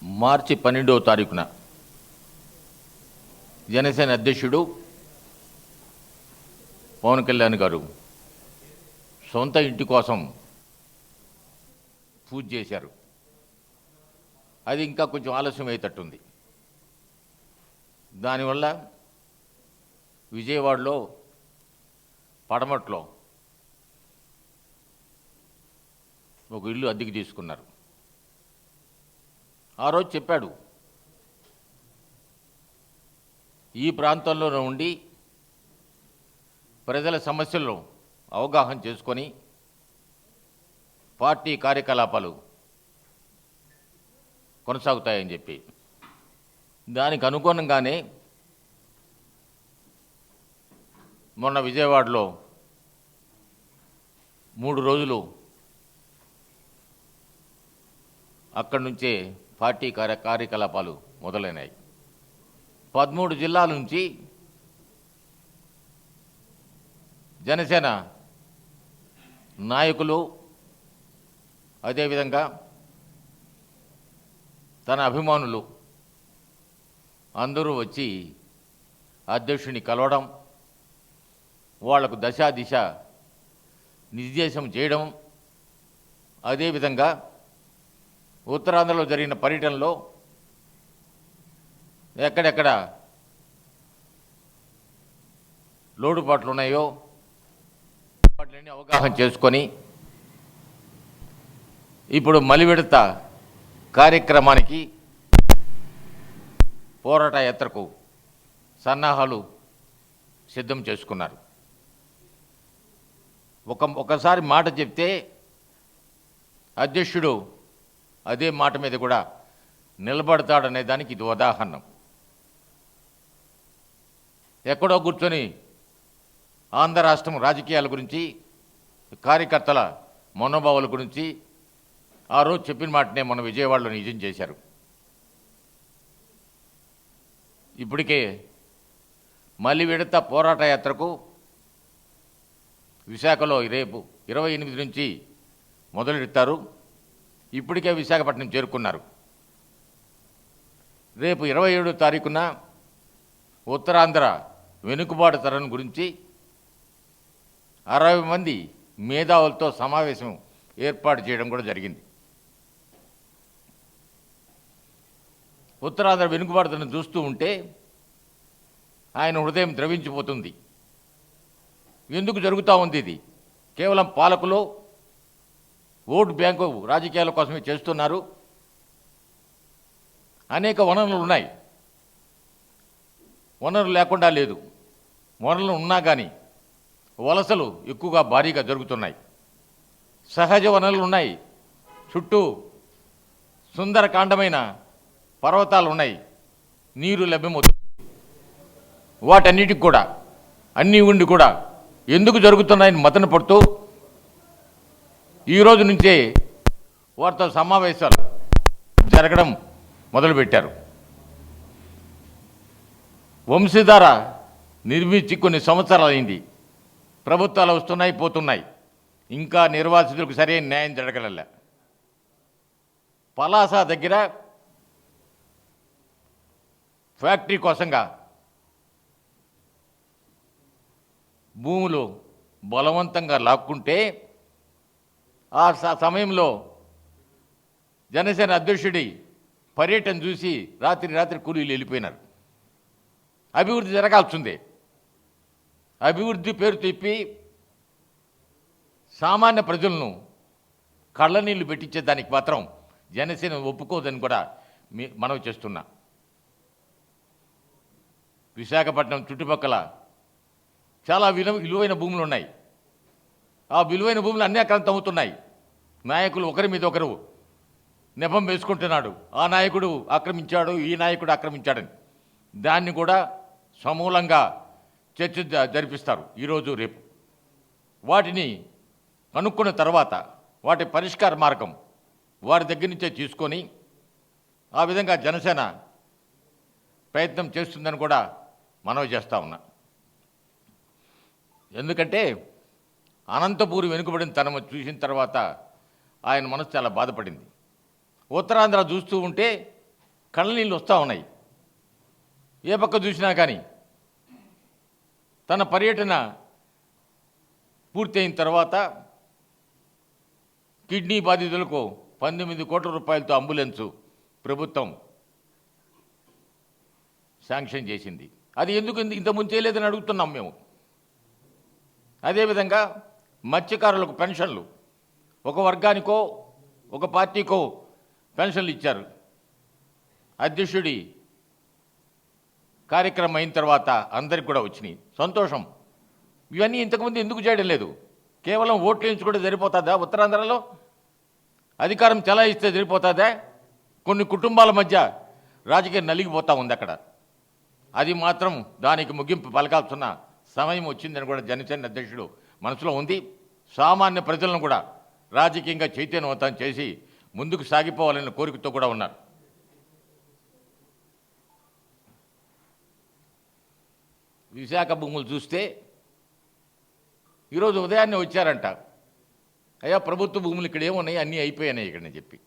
మార్చి 12వ తారీఖున జనసేన అధ్యక్షుడు పవన్ కళ్యాణ్ గారు సొంత ఇంటి కోసం పూజ చేశారు. అది ఇంకా కొంచెం ఆలస్యం అయ్యేటట్టుంది. దానివల్ల విజయవాడలో పడమట్లో ఒక ఇల్లు అద్దెకి తీసుకున్నారు. ఆ రోజు చెప్పాడు, ఈ ప్రాంతంలో ఉండి ప్రజల సమస్యలను అవగాహన చేసుకొని పార్టీ కార్యకలాపాలు కొనసాగుతాయని చెప్పి దానికి అనుగుణంగానే మొన్న విజయవాడలో 3 రోజులు అక్కడి నుంచే పార్టీ కార్యకలాపాలు మొదలైనాయి. 13 జిల్లాల నుంచి జనసేన నాయకులు, అదేవిధంగా తన అభిమానులు అందరూ వచ్చి అధ్యక్షుని కలవడం, వాళ్లకు దశ దిశ నిర్దేశం చేయడం, అదేవిధంగా ఉత్తరాంధ్రలో జరిగిన పర్యటనలో ఎక్కడెక్కడ లోటుపాట్లు ఉన్నాయో వాటిని అవగాహన చేసుకొని ఇప్పుడు మలివిడత కార్యక్రమానికి పోరాట యాత్రకు సన్నాహాలు సిద్ధం చేసుకున్నారు. ఒకసారి మాట చెప్తే అధ్యక్షుడు అదే మాట మీద కూడా నిలబడతాడనే దానికి ఇది ఉదాహరణ. ఎక్కడో కూర్చొని ఆంధ్ర రాష్ట్రం రాజకీయాల గురించి, కార్యకర్తల మనోభావాల గురించి ఆ రోజు చెప్పిన మాటనే మన విజయవాడలో నిజం చేశారు. ఇప్పటికే మళ్ళీ విడత పోరాట యాత్రకు విశాఖలో రేపు 28 నుంచి మొదలెడతారు. ఇప్పటికే విశాఖపట్నం చేరుకున్నారు. రేపు 27వ తారీఖున ఉత్తరాంధ్ర వెనుకబాటుతనం గురించి 60 మంది మేధావులతో సమావేశం ఏర్పాటు చేయడం కూడా జరిగింది. ఉత్తరాంధ్ర వెనుకబాటుతనం చూస్తూ ఉంటే ఆయన హృదయం ద్రవించిపోతుంది. ఎందుకు జరుగుతూ ఉంది ఇది? కేవలం పాలకులు ఓటు బ్యాంకు రాజకీయాల కోసమే చేస్తున్నారు. అనేక వనరులు ఉన్నాయి, వనరులు లేకుండా లేదు. వనరులు ఉన్నా కానీ వలసలు ఎక్కువగా భారీగా జరుగుతున్నాయి. సహజ వనరులు ఉన్నాయి, చుట్టూ సుందరకాండమైన పర్వతాలు ఉన్నాయి, నీరు లభ్యమవుతుంది. వాటన్నిటికి కూడా అన్నీ ఉండి కూడా ఎందుకు జరుగుతున్నాయని మతన పడుతూ ఈరోజు నుంచే వారితో సమావేశాలు జరగడం మొదలుపెట్టారు. వంశధార నిర్మించి కొన్ని సంవత్సరాలు అయింది. ప్రభుత్వాలు వస్తున్నాయి, పోతున్నాయి. ఇంకా నిర్వాసితులకు సరైన న్యాయం జరగలే. పలాస దగ్గర ఫ్యాక్టరీ కోసంగా భూములు బలవంతంగా లాక్కుంటే ఆ సమయంలో జనసేన అధ్యక్షుడి పర్యటన చూసి రాత్రి కూలీలు వెళ్ళిపోయినారు. అభివృద్ధి జరగాల్సిందే. అభివృద్ధి పేరు తిప్పి సామాన్య ప్రజలను కళ్ళనీళ్ళు పెట్టించేదానికి మాత్రం జనసేన ఒప్పుకోదని కూడా మనవి చేస్తున్నా. విశాఖపట్నం చుట్టుపక్కల చాలా విలువైన భూములు ఉన్నాయి. ఆ విలువైన భూములు అన్నీ అక్రాంతం అవుతున్నాయి. నాయకులు ఒకరి మీద ఒకరు నెపం వేసుకుంటున్నాడు. ఆ నాయకుడు ఆక్రమించాడు, ఈ నాయకుడు ఆక్రమించాడని. దాన్ని కూడా సమూలంగా చర్చ జరిపిస్తారు ఈరోజు రేపు. వాటిని కనుక్కున్న తర్వాత వాటి పరిష్కార మార్గం వారి దగ్గర నుంచే తీసుకొని ఆ విధంగా జనసేన ప్రయత్నం చేస్తుందని కూడా మనవి చేస్తూ ఉన్నా. ఎందుకంటే అనంతపూరి వెనుకబడిన తనము చూసిన తర్వాత ఆయన మనసు చాలా బాధపడింది. ఉత్తరాంధ్ర చూస్తూ ఉంటే కళ్ళ నీళ్ళు వస్తూ ఉన్నాయి. ఏ పక్క చూసినా కానీ తన పర్యటన పూర్తయిన తర్వాత కిడ్నీ బాధితులకు 19 కోట్ల రూపాయలతో అంబులెన్సు ప్రభుత్వం శాంక్షన్ చేసింది. అది ఎందుకు ఇంతకుముందు చేయలేదని అడుగుతున్నాం మేము. అదేవిధంగా మత్స్యకారులకు పెన్షన్లు ఒక వర్గానికో ఒక పార్టీకో పెన్షన్లు ఇచ్చారు. అధ్యక్షుడి కార్యక్రమం అయిన తర్వాత అందరికి కూడా వచ్చినాయి, సంతోషం. ఇవన్నీ ఇంతకుముందు ఎందుకు చేయడం లేదు? కేవలం ఓట్లు వేయించుకుంటే సరిపోతుందా? ఉత్తరాంధ్రలో అధికారం చెలాయిస్తే సరిపోతుందా? కొన్ని కుటుంబాల మధ్య రాజకీయం నలిగిపోతూ ఉంది అక్కడ. అది మాత్రం దానికి ముగింపు పలకాల్సిన సమయం వచ్చిందని కూడా జనసేన అధ్యక్షుడు మనసులో ఉంది. సామాన్య ప్రజలను కూడా రాజకీయంగా చైతన్యవంతం చేసి ముందుకు సాగిపోవాలనే కోరికతో కూడా ఉన్నారు. విశాఖ భూములు చూస్తే ఈరోజు ఉదయాన్నే వచ్చారంట, అయ్యా ప్రభుత్వ భూములు ఇక్కడ ఏమున్నాయి, అన్నీ అయిపోయాయి ఇక్కడని చెప్పి.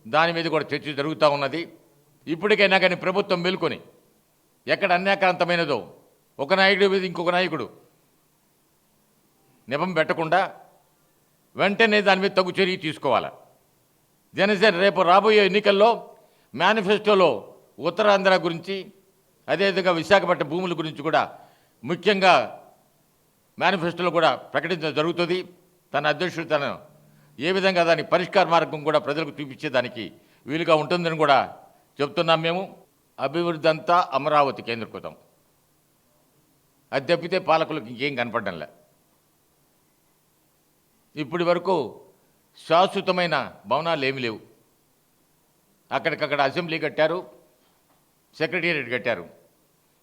దాని మీద కూడా చర్చ జరుగుతూ ఉన్నది. ఇప్పటికైనా కానీ ప్రభుత్వం మేల్కొని ఎక్కడ అన్యాక్రాంతమైనదో ఒక నాయకుడి మీద ఇంకొక నాయకుడు నెపం పెట్టకుండా వెంటనే దాని మీద తగు చర్య తీసుకోవాలి. జనసేన రేపు రాబోయే ఎన్నికల్లో మేనిఫెస్టోలో ఉత్తరాంధ్ర గురించి, అదేవిధంగా విశాఖపట్నం భూముల గురించి కూడా ముఖ్యంగా మేనిఫెస్టోలో కూడా ప్రకటించడం జరుగుతుంది. తన అధ్యక్షుడు తను ఏ విధంగా దాని పరిష్కార మార్గం కూడా ప్రజలకు చూపించేదానికి వీలుగా ఉంటుందని కూడా చెప్తున్నాం మేము. అభివృద్ధి అంతా అమరావతి కేంద్రీకృతం. అది తప్పితే పాలకులకు ఇంకేం కనపడంలే. ఇప్పటి వరకు శాశ్వతమైన భవనాలు ఏమి లేవు. అక్కడికక్కడ అసెంబ్లీ కట్టారు, సెక్రటేరియట్ కట్టారు.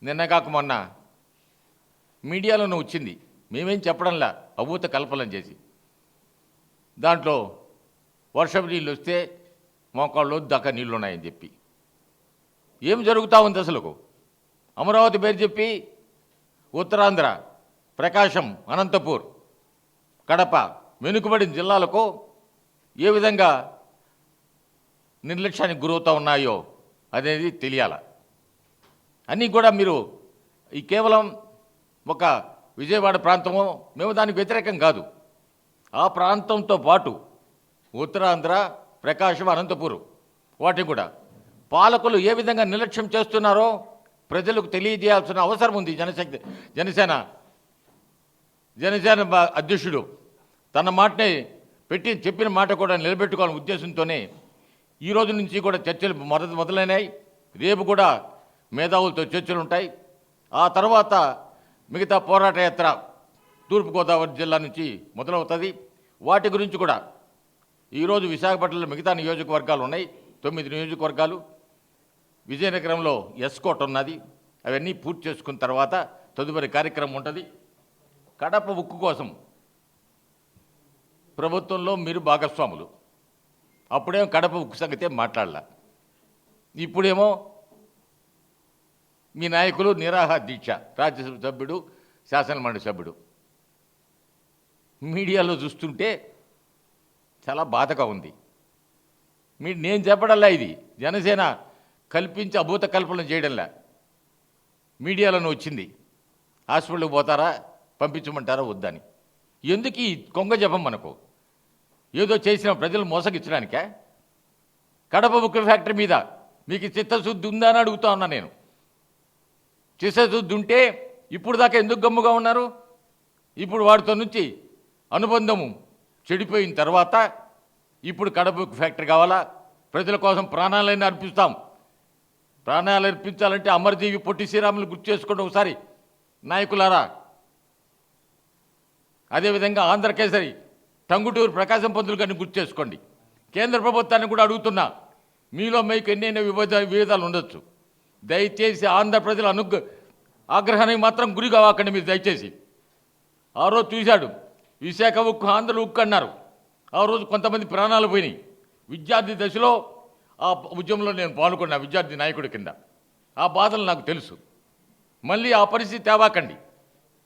నిన్న కాక మొన్న మీడియాలోనూ వచ్చింది, మేమేం చెప్పడంలా, అభూత కల్పన చేసి దాంట్లో వర్షపు నీళ్ళు వస్తే మోకాళ్ళు దాకా నీళ్ళు ఉన్నాయని చెప్పి. ఏం జరుగుతూ ఉంది అసలు? అమరావతి పేరు చెప్పి ఉత్తరాంధ్ర, ప్రకాశం, అనంతపూర్, కడప వెనుకబడిన జిల్లాలకు ఏ విధంగా నిర్లక్ష్యానికి గురవుతూ ఉన్నాయో అనేది తెలియాల. అన్నీ కూడా మీరు ఈ కేవలం ఒక విజయవాడ ప్రాంతమో, మేము దానికి వ్యతిరేకం కాదు. ఆ ప్రాంతంతో పాటు ఉత్తరాంధ్ర, ప్రకాశం, అనంతపూర్ వాటిని కూడా పాలకులు ఏ విధంగా నిర్లక్ష్యం చేస్తున్నారో ప్రజలకు తెలియజేయాల్సిన అవసరం ఉంది. జనసేన అధ్యక్షుడు తన మాటనే పెట్టి చెప్పిన మాట కూడా నిలబెట్టుకోవాలనే ఉద్దేశంతోనే ఈ రోజు నుంచి కూడా చర్చలు మొదలైనాయి. రేపు కూడా మేధావులతో చర్చలు ఉంటాయి. ఆ తర్వాత మిగతా పోరాట యాత్ర తూర్పుగోదావరి జిల్లా నుంచి మొదలవుతుంది. వాటి గురించి కూడా ఈరోజు విశాఖపట్నంలో మిగతా నియోజకవర్గాలు ఉన్నాయి, 9 నియోజకవర్గాలు. విజయనగరంలో ఎస్కోట్ ఉన్నది. అవన్నీ పూర్తి చేసుకున్న తర్వాత తదుపరి కార్యక్రమం ఉంటుంది. కడప ఉక్కు కోసం ప్రభుత్వంలో మీరు భాగస్వాములు. అప్పుడేమో కడప ఉక్కు సంగతే మాట్లాడలా. ఇప్పుడేమో మీ నాయకులు నిరాహార దీక్ష, రాజ్యసభ సభ్యుడు, శాసనమండలి సభ్యుడు. మీడియాలో చూస్తుంటే చాలా బాధగా ఉంది. నేను చెప్పడంలా, ఇది జనసేన కల్పించి అభూత కల్పన చేయడంలా. మీడియాలోనే వచ్చింది. హాస్పిటల్కి పోతారా, పంపించమంటారా వద్దని. ఎందుకు ఈ కొంగ జపం? మనకు ఏదో చేసిన ప్రజలు మోసగించడానికే? కడప ఉక్కు ఫ్యాక్టరీ మీద మీకు చిత్తశుద్ధి ఉందా అని అడుగుతా ఉన్నా నేను. చిత్తశుద్ధి ఉంటే ఇప్పుడు దాకా ఎందుకు గమ్ముగా ఉన్నారు? ఇప్పుడు వాడితో నుంచి అనుబంధము చెడిపోయిన తర్వాత ఇప్పుడు కడప ఉక్కు ఫ్యాక్టరీ కావాలా? ప్రజల కోసం ప్రాణాలైనా అర్పిస్తాం. ప్రాణాలు అర్పించాలంటే అమరజీవి పొట్టి శ్రీరాములు గుర్తు చేసుకోండి ఒకసారి నాయకులారా. అదేవిధంగా ఆంధ్రకేసరి టంగుటూరు ప్రకాశం పంతులు గారిని గుర్తు చేసుకోండి. కేంద్ర ప్రభుత్వాన్ని కూడా అడుగుతున్నా, మీలో మీకు ఎన్నైనా విభేదాలు ఉండొచ్చు. దయచేసి ఆంధ్ర ప్రజల ఆగ్రహానికి మాత్రం గురి కావాకండి మీరు దయచేసి. ఆ రోజు చూశాడు, విశాఖ ఉక్కు, ఆంధ్ర ఉక్కు అన్నారు. ఆ రోజు కొంతమంది ప్రాణాలు పోయినాయి. విద్యార్థి దశలో ఆ ఉద్యమంలో నేను పాల్గొన్నా, విద్యార్థి నాయకుడి కింద. ఆ బాధలు నాకు తెలుసు. మళ్ళీ ఆ పరిస్థితి తేవాకండి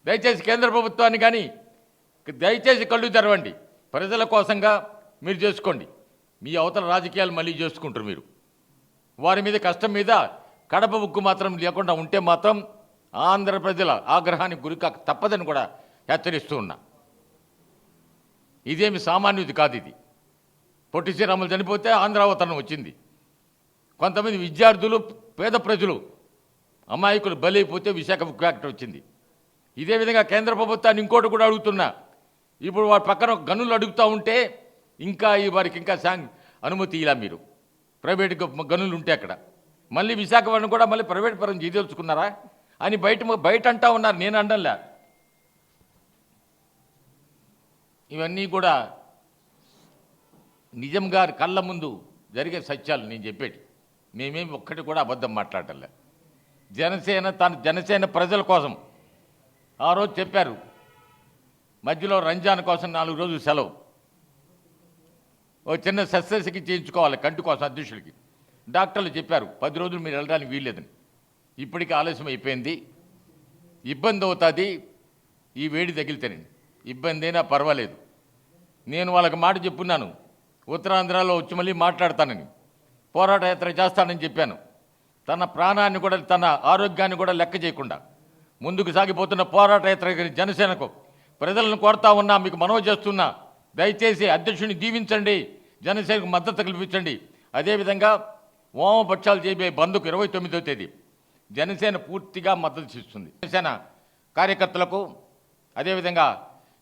దయచేసి. కేంద్ర ప్రభుత్వాన్ని కానీ దయచేసి కళ్ళు తెరవండి. ప్రజల కోసంగా మీరు చేసుకోండి. మీ అవతల రాజకీయాలు మళ్ళీ చేసుకుంటారు మీరు. వారి మీద కష్టం మీద కడప ఉక్కు మాత్రం లేకుండా ఉంటే మాత్రం ఆంధ్ర ప్రజల ఆగ్రహానికి గురికాక తప్పదని కూడా హెచ్చరిస్తూ ఉన్నా. ఇదేమి సామాన్యుది కాదు. ఇది పొట్టి శ్రీరాములు చనిపోతే ఆంధ్రావతరణం వచ్చింది. కొంతమంది విద్యార్థులు, పేద ప్రజలు, అమాయకులు బలైపోతే విశాఖ ఉక్కు యాక్ట్ వచ్చింది. ఇదే విధంగా కేంద్ర ప్రభుత్వాన్ని ఇంకోటి కూడా అడుగుతున్నా. ఇప్పుడు వారి పక్కన గనులు అడుగుతూ ఉంటే ఇంకా వారికి ఇంకా అనుమతి ఇలా మీరు ప్రైవేట్ గనులు ఉంటే అక్కడ మళ్ళీ విశాఖపట్నం కూడా మళ్ళీ ప్రైవేట్ పరం చేయదలుచుకున్నారా అని బయట అంటా ఉన్నారు. నేను అండంలే. ఇవన్నీ కూడా నిజంగా కళ్ళ ముందు జరిగే సత్యాలు నేను చెప్పేటి. మేమేమి ఒక్కటి కూడా అబద్ధం మాట్లాడలే. జనసేన ప్రజల కోసం ఆ రోజు చెప్పారు. మధ్యలో రంజాన్ కోసం 4 రోజులు సెలవు, ఓ చిన్న శస్త్రచికిత్స చేయించుకోవాలి కంటి కోసం అధ్యక్షుడికి. డాక్టర్లు చెప్పారు 10 రోజులు మీరు వెళ్ళడానికి వీల్లేదని. ఇప్పటికీ ఆలస్యం అయిపోయింది. ఇబ్బంది అవుతుంది. ఈ వేడి తగిలితేనండి ఇబ్బంది అయినా పర్వాలేదు. నేను వాళ్ళకి మాట చెప్పున్నాను, ఉత్తరాంధ్రలో వచ్చి మళ్ళీ మాట్లాడతానని, పోరాట యాత్ర చేస్తానని చెప్పాను. తన ప్రాణాన్ని కూడా, తన ఆరోగ్యాన్ని కూడా లెక్క చేయకుండా ముందుకు సాగిపోతున్న పోరాట యాత్ర జనసేనకు ప్రజలను కోరుతా ఉన్నా, మీకు మనవి చేస్తున్నా, దయచేసి అధ్యక్షుడిని దీవించండి, జనసేనకు మద్దతు కల్పించండి. అదేవిధంగా వామపక్షాలు చేయబోయే బంద్కు 29వ తేదీ జనసేన పూర్తిగా మద్దతు ఇస్తుంది. జనసేన కార్యకర్తలకు అదేవిధంగా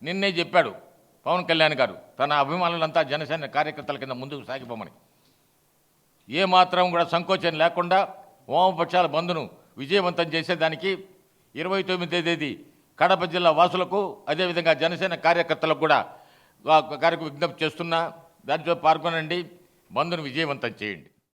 నిన్నే చెప్పాడు పవన్ కళ్యాణ్ గారు, తన అభిమానులంతా జనసేన కార్యకర్తల కింద ముందుకు సాగిపోమని. ఏమాత్రం కూడా సంకోచం లేకుండా వామపక్షాల బంద్ను విజయవంతం చేసేదానికి 29వ తేదీ కడప జిల్లా వాసులకు అదేవిధంగా జనసేన కార్యకర్తలకు కూడా విజ్ఞప్తి చేస్తున్నా. దాంట్లో పాల్గొనండి, బంద్ను విజయవంతం చేయండి.